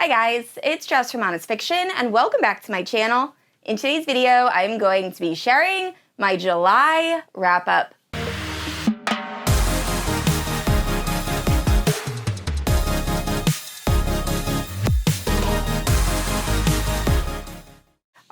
Hi guys, it's Jess from Honest Fiction, and welcome back to my channel. In today's video, I'm going to be sharing my July wrap-up.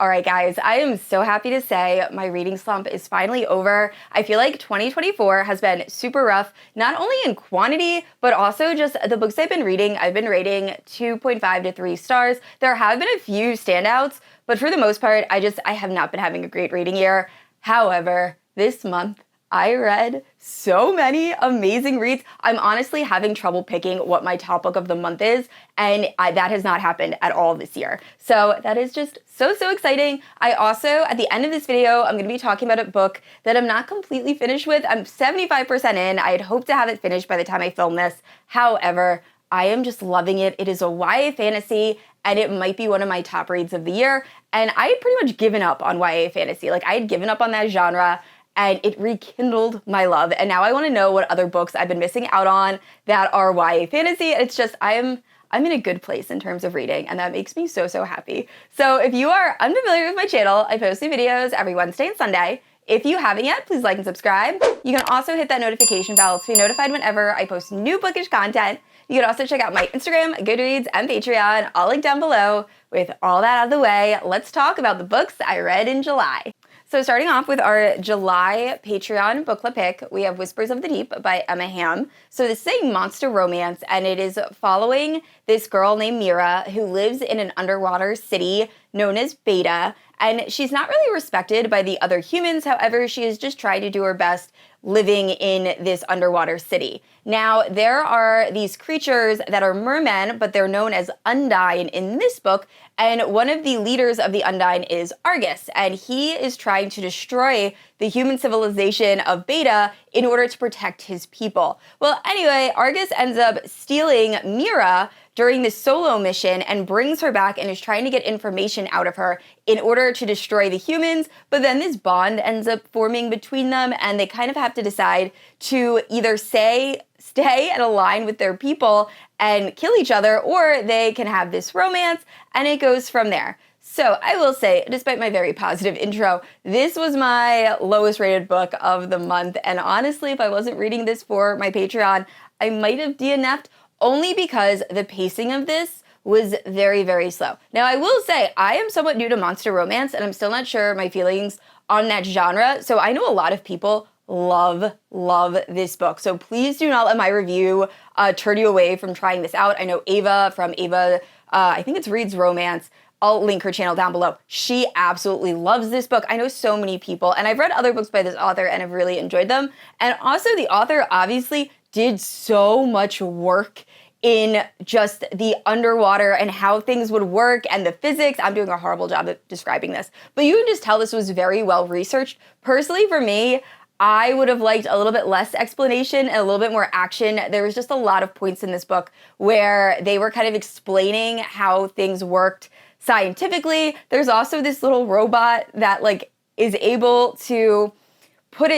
Alright guys, I am so happy to say my reading slump is finally over. I feel like 2024 has been super rough, not only in quantity, but also just the books I've been reading. I've been rating 2.5 to 3 stars. There have been a few standouts, but for the most part, I have not been having a great reading year. However, this month, I read so many amazing reads. I'm honestly having trouble picking what my top book of the month is, and that has not happened at all this year. So that is just so exciting. I also, at the end of this video, I'm going to be talking about a book that I'm not completely finished with. I'm 75% in. I had hoped to have it finished by the time I film this. However, I am just loving it. It is a YA fantasy, and it might be one of my top reads of the year. And I had pretty much given up on YA fantasy. Like, I had given up on that genre, and it rekindled my love. And now I want to know what other books I've been missing out on that are YA fantasy. It's just, I'm in a good place in terms of reading, and that makes me so happy. So if you are unfamiliar with my channel, I post new videos every Wednesday and Sunday. If you haven't yet, please like and subscribe. You can also hit that notification bell to be notified whenever I post new bookish content. You can also check out my Instagram, Goodreads, and Patreon, all linked down below. With all that out of the way, let's talk about the books I read in July. So starting off with our July Patreon book club pick, we have Whispers of the Deep by Emma Hamm. So this is a monster romance, and it is following this girl named Mira who lives in an underwater city known as Beta, and she's not really respected by the other humans. However, she is just trying to do her best living in this underwater city. Now, there are these creatures that are mermen, but they're known as Undine in this book, and one of the leaders of the Undine is Argus, and he is trying to destroy the human civilization of Beta in order to protect his people. Well, anyway, Argus ends up stealing Mira during this solo mission and brings her back and is trying to get information out of her in order to destroy the humans, but then this bond ends up forming between them, and they kind of have to decide to either stay and align with their people and kill each other, or they can have this romance, and it goes from there. So I will say, despite my very positive intro, this was my lowest rated book of the month, and honestly, if I wasn't reading this for my Patreon, I might have DNF'd, only because the pacing of this was very slow. Now, I will say, I am somewhat new to monster romance, and I'm still not sure my feelings on that genre, so I know a lot of people love this book. So please do not let my review turn you away from trying this out. I know Ava from Ava, I think it's Reads Romance, I'll link her channel down below. She absolutely loves this book. I know so many people, and I've read other books by this author and have really enjoyed them. And also the author obviously did so much work in just the underwater and how things would work and the physics. I'm doing a horrible job of describing this, but you can just tell this was very well researched. Personally, for me, I would have liked a little bit less explanation and a little bit more action. There was just a lot of points in this book where they were kind of explaining how things worked scientifically. There's also this little robot that is able to put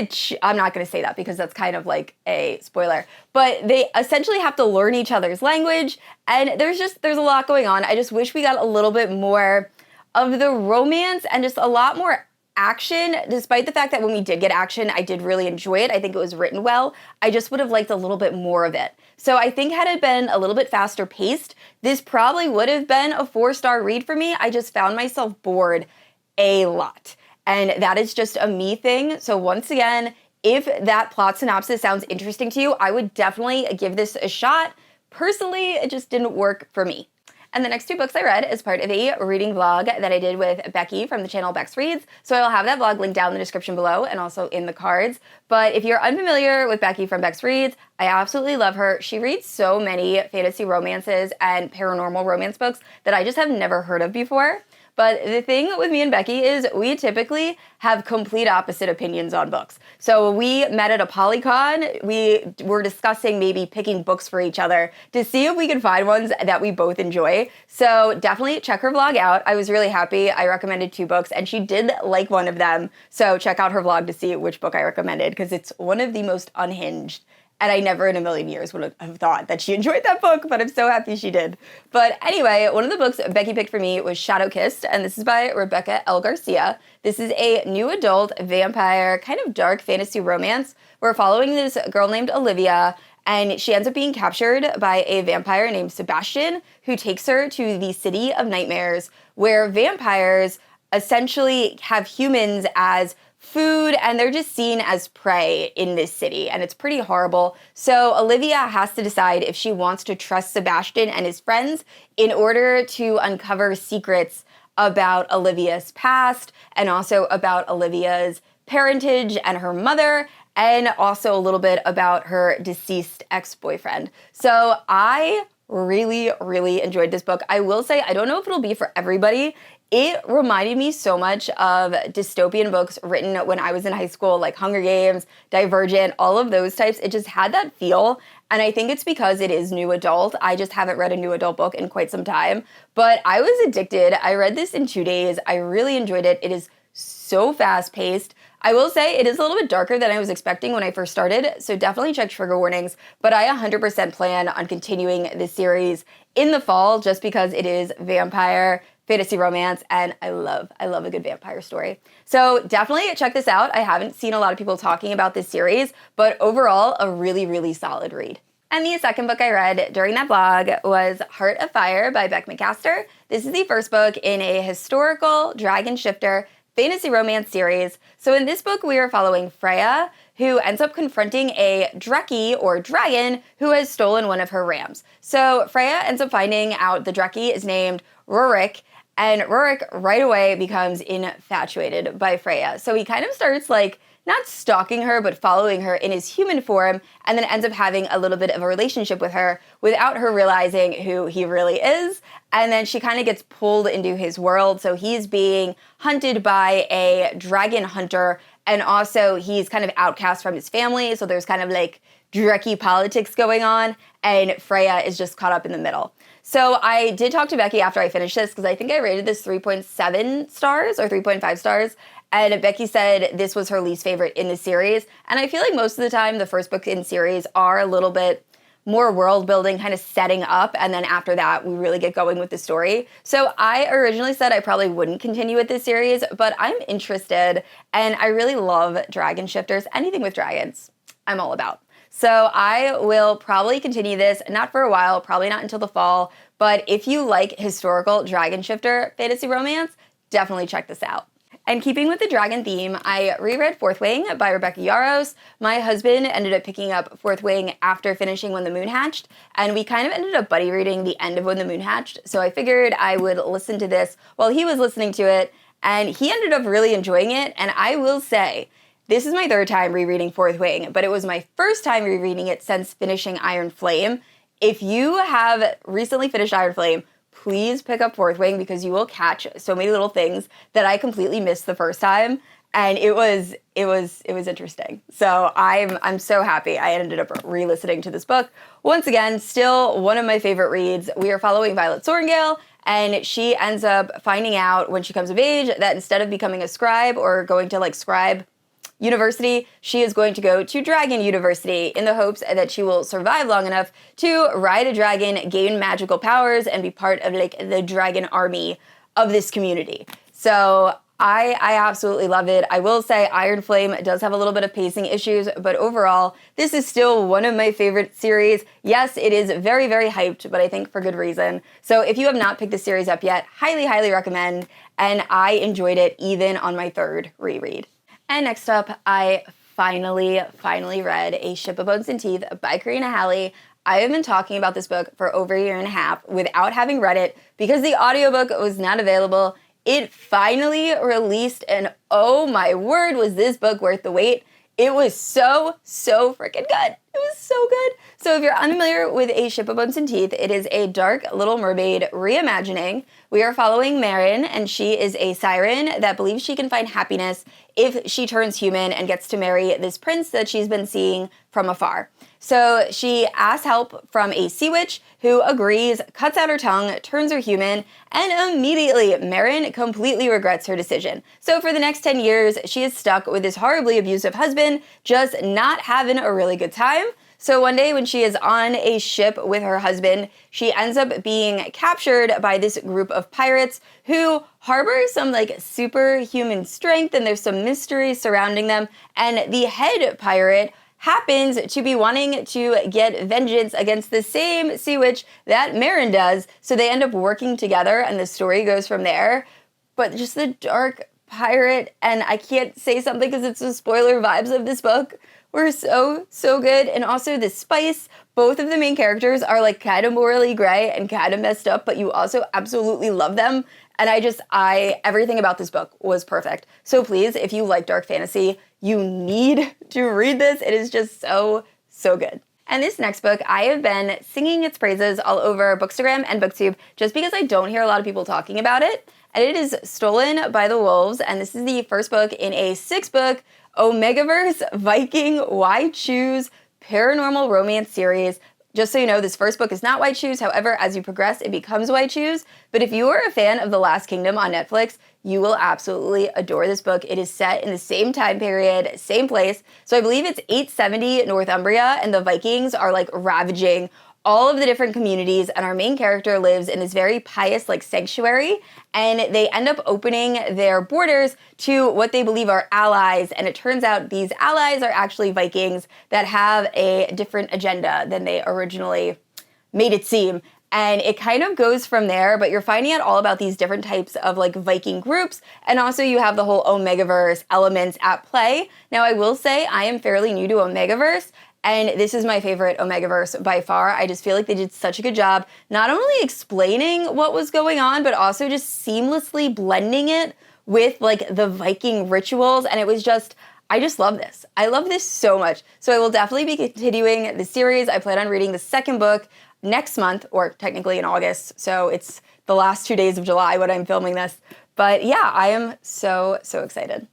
I'm not going to say that because that's kind of like a spoiler, but they essentially have to learn each other's language, and there's a lot going on. I just wish we got a little bit more of the romance and just a lot more action, despite the fact that when we did get action, I did really enjoy it. I think it was written well. I just would have liked a little bit more of it. So I think had it been a little bit faster paced, this probably would have been a 4-star read for me. I just found myself bored a lot. And that is just a me thing. So once again, if that plot synopsis sounds interesting to you, I would definitely give this a shot. Personally, it just didn't work for me. And the next 2 books I read as part of a reading vlog that I did with Becky from the channel Bex Reads. So I will have that vlog linked down in the description below and also in the cards. But if you're unfamiliar with Becky from Bex Reads, I absolutely love her. She reads so many fantasy romances and paranormal romance books that I just have never heard of before. But the thing with me and Becky is we typically have complete opposite opinions on books. So we met at a Polycon. We were discussing maybe picking books for each other to see if we could find ones that we both enjoy. So definitely check her vlog out. I was really happy. I recommended 2 books and she did like one of them. So check out her vlog to see which book I recommended because it's one of the most unhinged And I never in a million years would have thought that she enjoyed that book, but I'm so happy she did. But anyway, one of the books Becky picked for me was Shadow Kissed, and this is by Rebecca L. Garcia. This is a new adult vampire, kind of dark fantasy romance. We're following this girl named Olivia, and she ends up being captured by a vampire named Sebastian, who takes her to the City of Nightmares, where vampires essentially have humans as food, and they're just seen as prey in this city, and it's pretty horrible. So Olivia has to decide if she wants to trust Sebastian and his friends in order to uncover secrets about Olivia's past, and also about Olivia's parentage and her mother, and also a little bit about her deceased ex-boyfriend. So I really, really enjoyed this book. I will say, I don't know if it'll be for everybody. It reminded me so much of dystopian books written when I was in high school, like Hunger Games, Divergent, all of those types. It just had that feel, and I think it's because it is new adult. I just haven't read a new adult book in quite some time, but I was addicted. I read this in 2 days. I really enjoyed it. It is so fast-paced. I will say it is a little bit darker than I was expecting when I first started, so definitely check trigger warnings, but I 100% plan on continuing this series in the fall just because it is vampire fantasy romance, and I love a good vampire story. So definitely check this out. I haven't seen a lot of people talking about this series, but overall, a really, really solid read. And the second book I read during that blog was Heart of Fire by McMaster. This is the first book in a historical dragon shifter fantasy romance series. So in this book, we are following Freya, who ends up confronting a Dreki, or dragon, who has stolen one of her rams. So Freya ends up finding out the Dreki is named Rurik, and Rurik right away becomes infatuated by Freya. So he kind of starts not stalking her, but following her in his human form, and then ends up having a little bit of a relationship with her without her realizing who he really is. And then she kind of gets pulled into his world. So he's being hunted by a dragon hunter, and also he's kind of outcast from his family. So there's kind of Dreki politics going on, and Freya is just caught up in the middle. So I did talk to Becky after I finished this, because I think I rated this 3.7 stars or 3.5 stars, and Becky said this was her least favorite in the series. And I feel like most of the time the first book in series are a little bit more world building, kind of setting up, and then after that we really get going with the story. So I originally said I probably wouldn't continue with this series, but I'm interested, and I really love dragon shifters. Anything with dragons, I'm all about. So I will probably continue this, not for a while, probably not until the fall, but if you like historical dragon shifter fantasy romance, definitely check this out. And keeping with the dragon theme, I reread Fourth Wing by Rebecca Yarros. My husband ended up picking up Fourth Wing after finishing When the Moon Hatched, and we kind of ended up buddy reading the end of When the Moon Hatched, so I figured I would listen to this while he was listening to it, and he ended up really enjoying it. And I will say, this is my third time rereading Fourth Wing, but it was my first time rereading it since finishing Iron Flame. If you have recently finished Iron Flame, please pick up Fourth Wing, because you will catch so many little things that I completely missed the first time, and it was interesting. So I'm so happy I ended up re-listening to this book. Once again, still one of my favorite reads. We are following Violet Sorrengail, and she ends up finding out when she comes of age that instead of becoming a scribe or going to scribe University, she is going to go to Dragon University in the hopes that she will survive long enough to ride a dragon, gain magical powers, and be part of the dragon army of this community. So I absolutely love it. I will say Iron Flame does have a little bit of pacing issues, but overall, this is still one of my favorite series. Yes, it is very, very hyped, but I think for good reason. So if you have not picked the series up yet, highly, highly recommend, and I enjoyed it even on my third reread. And next up, I finally read A Ship of Bones and Teeth by Karina Halle. I have been talking about this book for over a year and a half without having read it because the audiobook was not available. It finally released, and oh my word, was this book worth the wait. It was so freaking good. It was so good. So if you're unfamiliar with A Ship of Bones and Teeth, it is a dark Little Mermaid reimagining. We are following Marin, and she is a siren that believes she can find happiness if she turns human and gets to marry this prince that she's been seeing from afar. So she asks help from a sea witch who agrees, cuts out her tongue, turns her human, and immediately Marin completely regrets her decision. So for the next 10 years, she is stuck with this horribly abusive husband, just not having a really good time. So one day when she is on a ship with her husband, she ends up being captured by this group of pirates who harbor some like superhuman strength, and there's some mystery surrounding them. And the head pirate happens to be wanting to get vengeance against the same sea witch that Marin does. So they end up working together, and the story goes from there. But just the dark pirate, and I can't say something because it's the spoiler vibes of this book, were so good. And also the spice, both of the main characters are like kind of morally gray and kind of messed up, but you also absolutely love them. And everything about this book was perfect. So please, if you like dark fantasy, you need to read this. It is just so good. And this next book, I have been singing its praises all over Bookstagram and BookTube just because I don't hear a lot of people talking about it. And it is Stolen by the Wolves, and this is the first book in a 6-book Omegaverse Viking Why Choose paranormal romance series. Just so you know, this first book is not Why Choose. However, as you progress, it becomes Why Choose. But if you are a fan of The Last Kingdom on Netflix, you will absolutely adore this book. It is set in the same time period, same place. So I believe it's 870 Northumbria, and the Vikings are like ravaging all of the different communities, and our main character lives in this very pious like sanctuary, and they end up opening their borders to what they believe are allies, and it turns out these allies are actually Vikings that have a different agenda than they originally made it seem. And it kind of goes from there, but you're finding out all about these different types of like Viking groups, and also you have the whole Omegaverse elements at play. Now I will say I am fairly new to Omegaverse, and this is my favorite Omegaverse by far. I just feel like they did such a good job, not only explaining what was going on, but also just seamlessly blending it with like the Viking rituals. And it was just, I just love this. I love this so much. So I will definitely be continuing the series. I plan on reading the second book next month, or technically in August. So it's the last 2 days of July when I'm filming this. But yeah, I am so excited.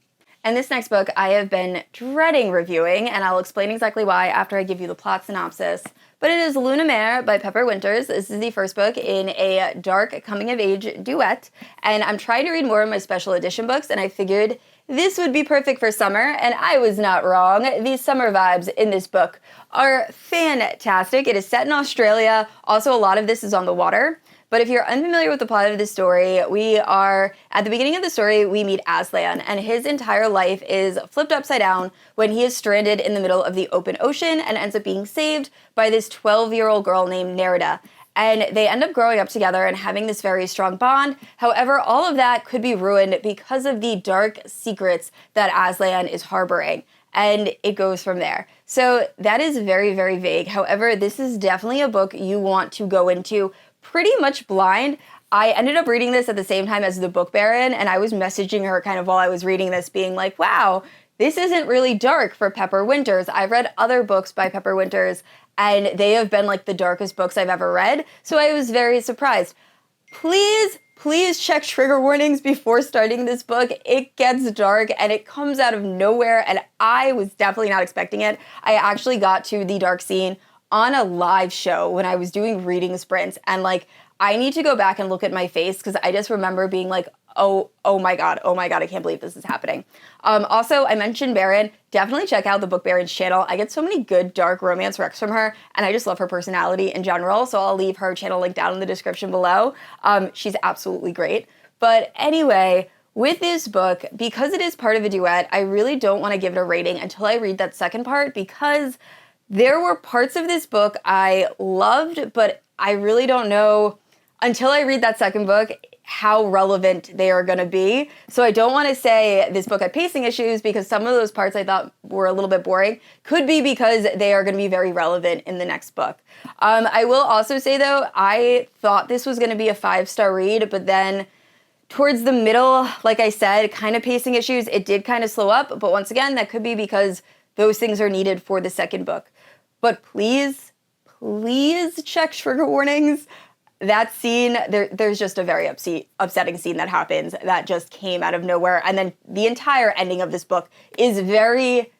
And this next book I have been dreading reviewing, and I'll explain exactly why after I give you the plot synopsis. But it is Lunamare by Pepper Winters. This is the first book in a dark coming-of-age duet, and I'm trying to read more of my special edition books, and I figured this would be perfect for summer, and I was not wrong. The summer vibes in this book are fantastic. It is set in Australia. Also, a lot of this is on the water. But if you're unfamiliar with the plot of this story, at the beginning of the story, we meet Aslan, and his entire life is flipped upside down when he is stranded in the middle of the open ocean and ends up being saved by this 12-year-old girl named Nerida. And they end up growing up together and having this very strong bond. However, all of that could be ruined because of the dark secrets that Aslan is harboring. And it goes from there. So that is very vague. However, this is definitely a book you want to go into pretty much blind. I ended up reading this at the same time as the Book Baron, and I was messaging her kind of while I was reading this, being like, wow, this isn't really dark for Pepper Winters. I've read other books by Pepper Winters, and they have been like the darkest books I've ever read, so I was very surprised. Please check trigger warnings before starting this book. It gets dark, and it comes out of nowhere, and I was definitely not expecting it. I actually got to the dark scene on a live show when I was doing reading sprints, and like I need to go back and look at my face because I just remember being like, oh my god, I can't believe this is happening. Also, I mentioned Baron. Definitely check out the Book Baron's channel. I get so many good dark romance recs from her, and I just love her personality in general, so I'll leave her channel link down in the description below. She's absolutely great. But anyway, with this book, because it is part of a duet, I really don't want to give it a rating until I read that second part, because there were parts of this book I loved, but I really don't know until I read that second book how relevant they are going to be. So I don't want to say this book had pacing issues, because some of those parts I thought were a little bit boring. Could be because they are going to be very relevant in the next book. I will also say though, I thought this was going to be a 5-star read, but then towards the middle, like I said, kind of pacing issues, it did kind of slow up. But once again, that could be because those things are needed for the second book. But please check trigger warnings. That scene, there's just a very upsetting scene that happens that just came out of nowhere. And then the entire ending of this book is very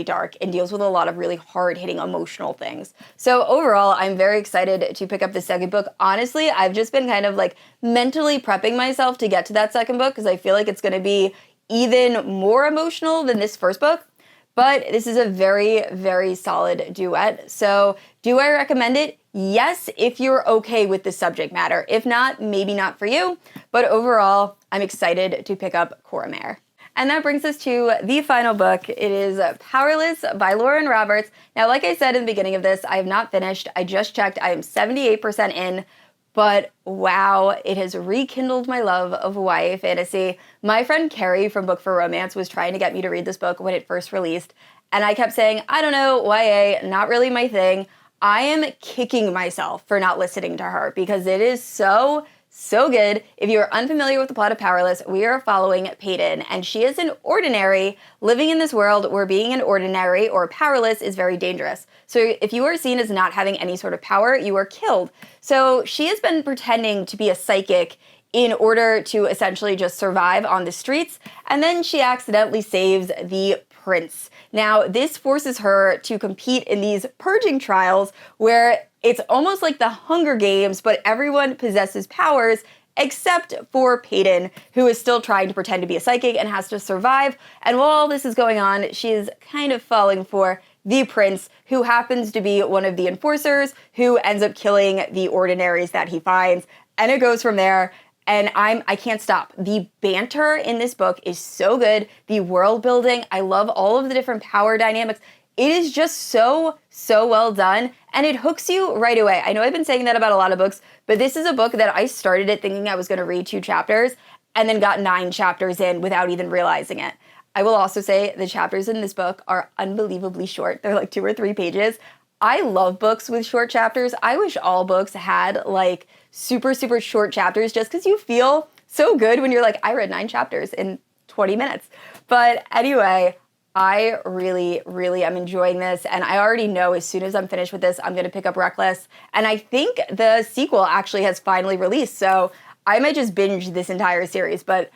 dark and deals with a lot of really hard-hitting emotional things. So overall, I'm very excited to pick up the second book. Honestly, I've just been kind of like mentally prepping myself to get to that second book because I feel like it's going to be even more emotional than this first book. but this is a very, very solid duet. So do I recommend it? Yes, if you're okay with the subject matter. If not, maybe not for you. But overall, I'm excited to pick up Mare. And that brings us to the final book. It is Powerless by Lauren Roberts. Now, like I said in the beginning of this, I have not finished. I just checked. I am 78% in. But wow, it has rekindled my love of YA fantasy. My friend Carrie from Book for Romance was trying to get me to read this book when it first released. And I kept saying, I don't know, YA, not really my thing. I am kicking myself for not listening to her because it is so good. If you are unfamiliar with the plot of Powerless, we are following Peyton, and she is an ordinary living in this world where being an ordinary or powerless is very dangerous. So if you are seen as not having any sort of power, you are killed. So she has been pretending to be a psychic in order to essentially just survive on the streets, and then she accidentally saves the prince. Now, this forces her to compete in these purging trials where it's almost like the Hunger Games, but everyone possesses powers except for Peyton, who is still trying to pretend to be a psychic and has to survive. And while all this is going on, she is kind of falling for the prince, who happens to be one of the enforcers, who ends up killing the ordinaries that he finds. And it goes from there. And I can't stop. The banter in this book is so good. The world building, I love all of the different power dynamics. It is just so well done, and it hooks you right away. I know I've been saying that about a lot of books, but this is a book that I started it thinking I was going to read 2 chapters and then got 9 chapters in without even realizing it. I will also say the chapters in this book are unbelievably short. They're like 2 or 3 pages. I love books with short chapters. I wish all books had like super short chapters just because you feel so good when you're like, I read 9 chapters in 20 minutes. But anyway, I really am enjoying this, and I already know as soon as I'm finished with this, I'm going to pick up Reckless, and I think the sequel actually has finally released, so I might just binge this entire series, but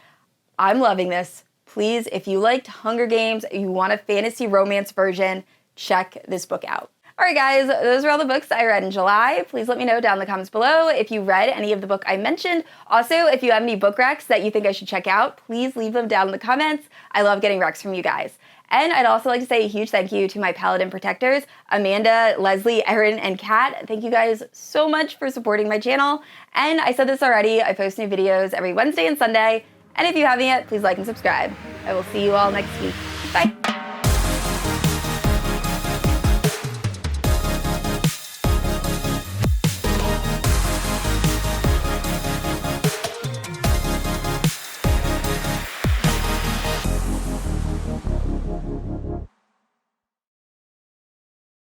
I'm loving this. Please, if you liked Hunger Games, you want a fantasy romance version, check this book out. All right, guys, those are all the books I read in July. Please let me know down in the comments below if you read any of the book I mentioned. Also, if you have any book recs that you think I should check out, please leave them down in the comments. I love getting recs from you guys. And I'd also like to say a huge thank you to my Paladin protectors, Amanda, Leslie, Erin, and Kat. Thank you guys so much for supporting my channel. And I said this already, I post new videos every Wednesday and Sunday. And if you haven't yet, please like and subscribe. I will see you all next week. Bye.